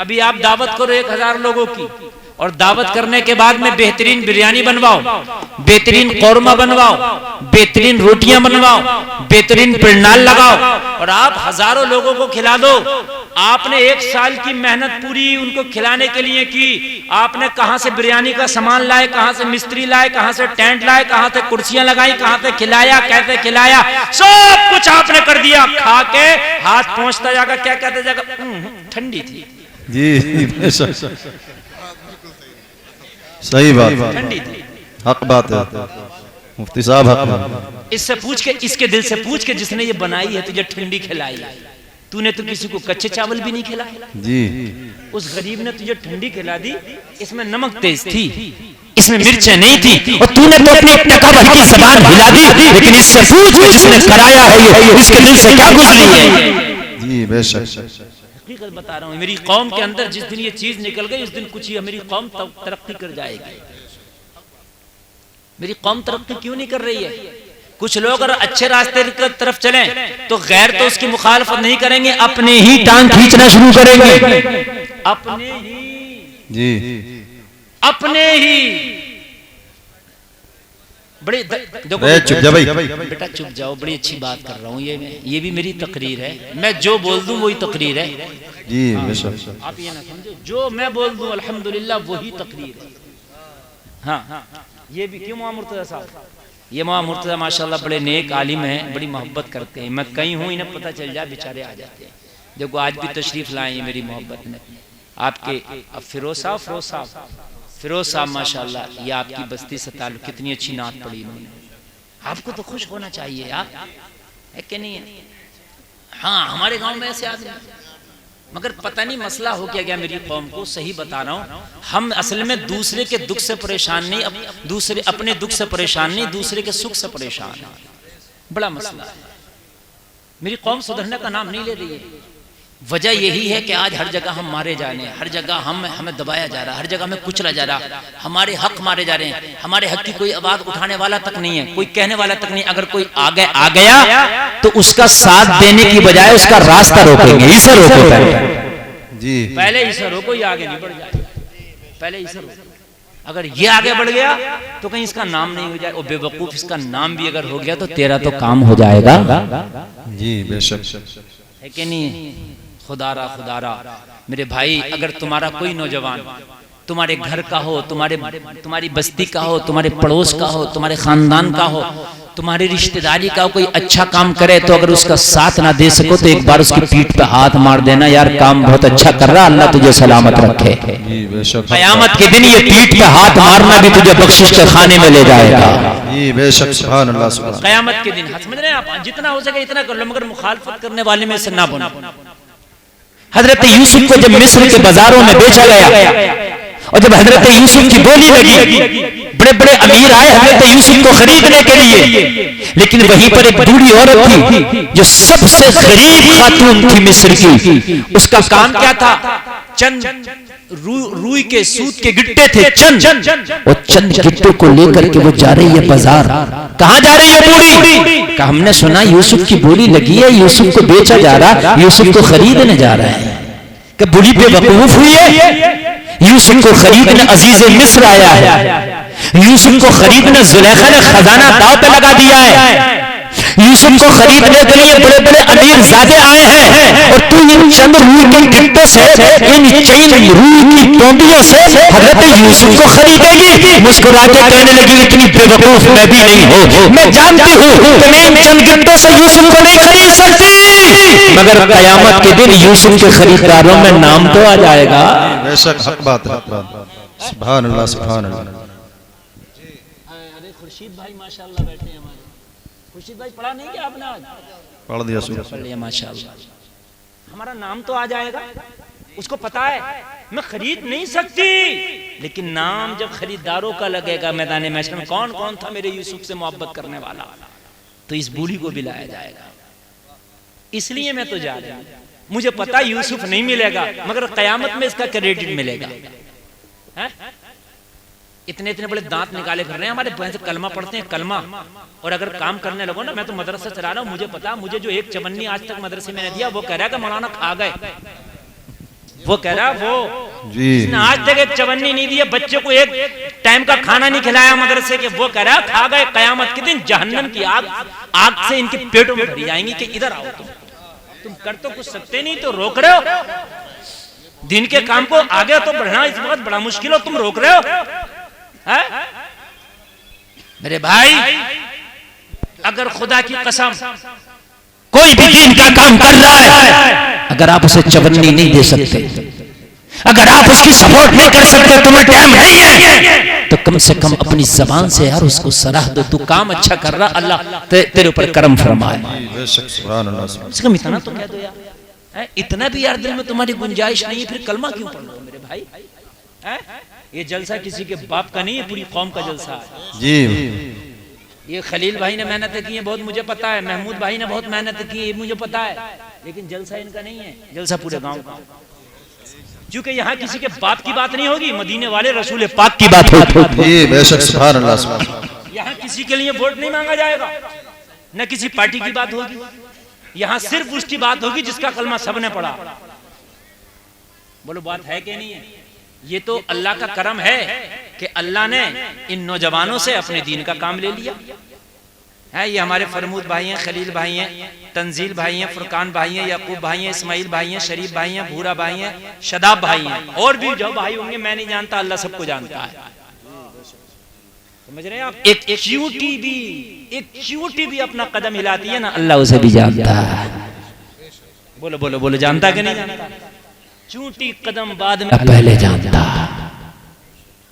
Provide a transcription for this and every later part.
अभी आप दावत करो 1000 लोगों की, और दावत करने के बाद में बेहतरीन बिरयानी बनवाओ, बेहतरीन कौरमा बनवाओ, बेहतरीन रोटियां बनवाओ, बेहतरीन पिंडाल लगाओ, और आप हजारों लोगों को खिला दो। आपने 1 साल की मेहनत पूरी उनको खिलाने के लिए की। आपने कहां से बिरयानी का सामान लाए, कहां से मिस्त्री लाए, कहां से टेंट लाए, कहां से कुर्सियां लगाई, कहां से खिलाया, कैसे खिलाया, सब कुछ आपने कर दिया। खा के हाथ पहुंचता जाएगा, क्या कहते जाएगा, ठंडी थी जी। सही बात, ठंडी थी। हक बात है, मुफ्ती साहब हक। इससे पूछ के, इसके दिल से पूछ के, जिसने ये बनाई है तुझे ठंडी खिलाई, तूने तो किसी को कच्चे चावल भी नहीं खिलाया जी। उस गरीब ने तुझे ठंडी खिला दी। इसमें नमक तेज थी, इसमें मिर्चें नहीं थी, और तूने तो अपनी टका भर की जबान हिला दी। लेकिन इससे पूछ के जिसने कराया है ये, इसके दिल से क्या गुजरी है। जी बेशक, हकीकत बता रहा हूँ। मेरी कौम के अंदर जिस दिन ये चीज निकल गई, उस दिन कुछ ही मेरी कौम तरक्की कर जाएगी। मेरी कौम तरक्की क्यों नहीं कर रही है? कुछ लोग अगर अच्छे रास्ते की तरफ चलें तो गैर तो उसकी मुखालफत नहीं करेंगे, अपने ही टांग खींचना शुरू करेंगे, अपने ही जी, अपने ही। बड़े देखो, चुप जा भाई, बेटा चुप जाओ, बड़ी अच्छी बात कर रहा हूँ। ये भी मेरी तकरीर है, मैं जो बोल दूं वही तकरीर है जी बेशक। आप ये ना समझो, जो मैं बोल दूं अल्हम्दुलिल्लाह वही तकरीर है। हाँ, ये भी क्यों मोहम्मद मुर्तजा साहब, ये मोहम्मद मुर्तजा माशाल्लाह बड़े नेक आलिम हैं, बड़ी मोहब्बत करते हैं। मैं कहीं हूँ, इन्हें पता चल जाए, बेचारे आ जाते हैं। देखो आज भी तशरीफ लाए हैं मेरी मोहब्बत में आपके। अब फिरोज साहब माशाल्लाह, ये आपकी बस्ती से ताल्लुक, कितनी अच्छी नात पढ़ी इन्होंने। आपको तो खुश होना चाहिए यार, है कि नहीं है? हाँ, हमारे गांव में ऐसे आदमी, मगर पता नहीं मसला हो क्या मेरी कौम को। सही बता रहा हूँ, हम असल में दूसरे के दुख से परेशान नहीं, दूसरे अपने दुख से परेशान नहीं, दूसरे के सुख से परेशान है। बड़ा मसला है। मेरी कौम सुधरने का नाम नहीं ले रही है। वजह यही है कि आज हर जगह हम मारे जा रहे हैं, हर जगह हमें दबाया जा रहा है, हर जगह हमें कुचला जा रहा, हमारे हक मारे जा रहे हैं। हमारे हक की कोई आवाज उठाने वाला तक नहीं है, कोई कहने वाला तक नहीं। अगर कोई आ गया तो उसका साथ देने की बजाय उसका रास्ता रोकेंगे। इसे रोको जी, पहले इसे रोको, ये आगे नहीं बढ़ जाए। पहले इसे रोको, अगर ये आगे बढ़ गया तो कहीं इसका नाम नहीं हो जाए। और बेवकूफ, इसका नाम भी अगर हो गया तो तेरा तो काम हो जाएगा। जी बेशक, है कि नहीं? खुदारा मेरे भाई, अगर तुम्हारा कोई नौजवान तुम्हारे घर का हो, तुम्हारी बस्ती का हो, तुम्हारे पड़ोस का हो, तुम्हारे खानदान का हो, तुम्हारी रिश्तेदारी का कोई अच्छा काम करे, तो अगर उसका साथ ना दे सको तो एक बार उसकी पीठ पे हाथ मार देना, यार काम बहुत अच्छा कर रहा, अल्लाह तुझे सलामत रखे। क़यामत के दिन ये पीठ पे हाथ मारना भी तुझे बख्शिश के खाने में ले जाएगा। जी बेशक, सुभान अल्लाह, सुभान। क़यामत के दिन समझ रहे हैं आप, जितना हो सके इतना कर लो, मगर मुखालफत करने वाले में से ना बनो। हजरत यूसुफ को जब मिस्र के बाजारों में बेचा गया, और जब हजरत यूसुफ की बोली लगी, बड़े बड़े अमीर आए हजरत यूसुफ को खरीदने के लिए, लेकिन वहीं पर एक बूढ़ी औरत थी जो सबसे गरीब खातून थी मिस्र की। उसका काम क्या था? चंद रुई के सूत के गिट्टे थे, चंद, और चंद गिट्टों को लेकर के वो जा रही है बाजार। कहाँ जा रही है बूढ़ी? कहा हमने सुना यूसुफ की बोली लगी है, यूसुफ को बेचा जा रहा, यूसुफ को खरीदने जा रहा है। कि बूढ़ी पे वकूफ हुई है, यूसुफ को खरीदने अजीज मिस्र आया है, यूसुफ को खरीदने जुलेखा ने खजाना दाव पे लगा दिया है, यूसुफ को खरीदने के लिए बड़े बड़े अमीर ज़ादे आए हैं, और तू इन चंद रूई के गिट्टों से, इन चंद रूई की टोंटियों से हजरत यूसुफ को खरीदेगी। मुस्कुरा के कहने लगी, इतनी बेवकूफ मैं भी नहीं हूँ, मैं जानती हूँ कि मैं इन चंद गिट्टों से यूसुफ को नहीं खरीद सकती, मगर क़यामत के दिन यूसुफ के खरीदारों में नाम तो आ जाएगा। बेशक, हक बात है, सुभान अल्लाह, सुभान अल्लाह। अरे खुर्शीद भाई माशाल्लाह बैठे हैं हमारे। खुर्शीद भाई पढ़ा नहीं क्या आपने? आज पढ़ दिया, पढ़ लिया माशाल्लाह। हमारा नाम तो आ जाएगा। उसको पता है मैं खरीद नहीं सकती, लेकिन नाम जब खरीदारों का लगेगा मैदान महशर में, कौन कौन था मेरे यूसुफ से मोहब्बत करने वाला, तो इस बूढ़ी को भी लाया जाएगा। इसलिए मैं तो जा रहा हूं, मुझे पता यूसुफ नहीं मिलेगा, मगर कयामत में इसका क्रेडिट मिलेगा। इतने इतने बड़े दांत निकाले कर रहे हैं हमारे बहन से, कलमा पढ़ते हैं, कलमा। और अगर काम करने लगो ना, मैं तो मदरसा चला रहा हूँ, मुझे पता, मुझे जो एक चवन्नी आज तक मदरसे में दिया वो कह रहा है कि मौलाना खा गए। वो कह रहा वो जी इसने आज तक एक चवन्नी नहीं दी, बच्चे को एक टाइम का खाना नहीं खिलाया मदरसे के, वो कह रहा खा गए कयामत के दिन जहन्नम की आग से इनके पेटों में भरी जाएंगी कि इधर आओ तुम कर तो कुछ सकते नहीं, तो रोक रहे हो दिन के काम को, आगे तो बढ़ना इस वक्त बड़ा मुश्किल हो, तुम रोक रहे हो। है? मेरे भाई अगर खुदा की कसम कोई भी दीन का काम कर रहा है, अगर आप उसे चवन्नी नहीं दे सकते, अगर आप उसकी सपोर्ट नहीं कर सकते, तुम्हें टाइम नहीं है, तो कम से कम अपनी जबान से यार उसको सलाह दो, तू काम अच्छा कर रहा, अल्लाह तेरे ऊपर करम फरमाए। कम इतना तो कह दो यार, इतना भी यार दिल में तुम्हारी गुंजाइश नहीं है, फिर कलमा क्यों पढ़ लो मेरे भाई? ये जलसा किसी के बाप का नहीं है, पूरी कौम का जलसा है जी। ये खलील भाई ने मेहनत की है बहुत, मुझे पता है, महमूद भाई ने बहुत मेहनत की है मुझे पता है, लेकिन जलसा इनका नहीं है, जलसा पूरे गांव का। क्योंकि यहाँ किसी के बाप की बात नहीं होगी, मदीने वाले रसूल पाक की बात होगी। बेशक सुभान अल्लाह। यहाँ किसी के लिए वोट नहीं मांगा जाएगा, न किसी पार्टी की बात होगी, यहाँ सिर्फ उसकी बात होगी जिसका कलमा सबने पढ़ा। बोलो बात है कि नहीं है? ये तो अल्लाह का करम है कि अल्लाह ने इन नौजवानों से अपने दीन का काम ले लिया है। ये हमारे फरमूद भाई हैं, खलील भाई हैं, तंजील भाई हैं, फुरकान भाई हैं, याकूब भाई हैं, इस्माइल भाई हैं, शरीफ भाई हैं, भूरा भाई हैं, शदाब भाई हैं, और भी जो भाई होंगे मैं नहीं जानता, अल्लाह सबको जानता है। समझ रहे हैं आप? एक चींटी भी अपना कदम हिलाती है ना, अल्लाह उसे भी जानता है। बोलो बोलो बोलो, जानता कि नहीं जानता? चूंटी कदम बाद में पहले जानता।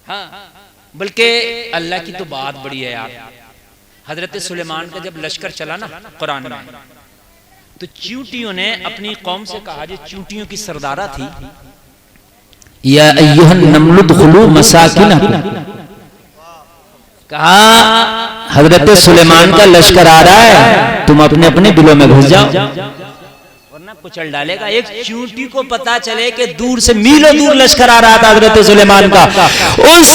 हाँ, बल्कि अल्लाह की तो बात बड़ी है यार। हजरत सुलेमान का जब लश्कर चला ना कुरान में, तो चूंटियों ने अपनी कौम से कहा, जो चूंटियों की सरदारा थी, या अय्युहन नमलु दुखुलू मसाकिनकुम, कहा हजरत सुलेमान का लश्कर आ रहा है, तुम अपने अपने बिलों में घुस जाओ वरना कुचल डालेगा। एक चूंटी को पता चले कि दूर से मीलों दूर लश्कर आ रहा था हजरत सुलेमान का, उस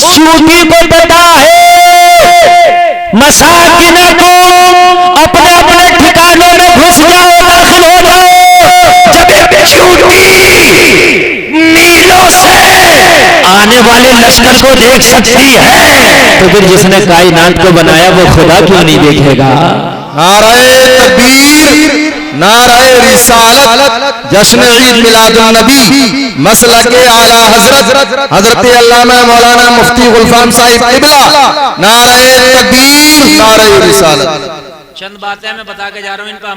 चूंटी को पता है मसाकिनकुम, अपने अपने ठिकानों में घुस जाओ, दाखिल हो जाओ। जब चूंटी मीलों से आने वाले लश्कर को देख सकती है, तो फिर जिसने कायनात को बनाया वो खुदा क्यों नहीं देखेगा? नाराए तकबीर, नाराए रिसालत, जश्न ईद मिलादुन नबी, मसलके आला हजरत हजरत अल्लामा मौलाना मुफ्ती गुलफाम साहिब किबला, नाराए तकबीर, नाराए रिसालत। चंद बातें मैं बता के जा रहा हूँ, इन पर